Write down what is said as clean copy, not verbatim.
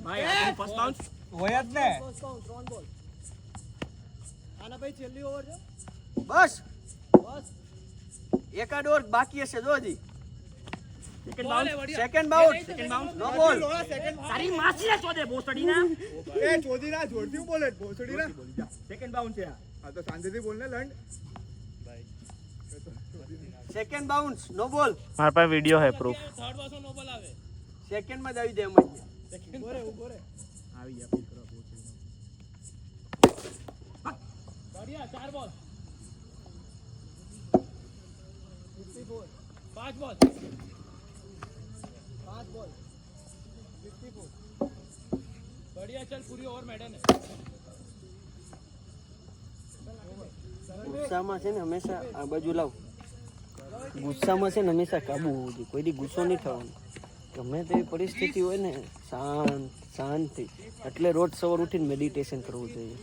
ભાઈ આપણી first bounce હોય જ ને ત્રણ બોલ આના ભાઈ છેલ્લી ઓવર છે બસ બસ એકાદ ઓવર બાકી હશે જો હજી સેકન્ડ બાઉન્સ સેકન્ડ બાઉન્સ નો બોલ તારી માસીને ચોદે બોસડી ના એ ચોધી ના જોરથી બોલે ભોસડી ના સેકન્ડ બાઉન્સ છે હા તો શાંતિથી બોલ ને લંડ સેકન્ડ બાઉન્સ નો બોલ મારા પાસે વિડિયો है प्रूफ થર્ડ બાઉન્સ નો બોલ આવે સેકન્ડ માં જ આવી દે એમ ઉભો રે આવી ગયા ફીલ કરો બોસડી બઢિયા ચાર બોલ 54 પાંચ બોલ 5 બોલ 54 बढ़िया चल पूरी ओवर मैडम है ગુસ્સામાં છે ને હંમેશા આ બાજુ લાવ ગુસ્સામાં છે ને હંમેશા કાબુ હોવું જોઈએ કોઈ દી ગુસ્સો નહીં થવાનો ગમે તેવી પરિસ્થિતિ હોય ને શાંતિ એટલે રોજ સવાર ઉઠીને મેડિટેશન કરવું જોઈએ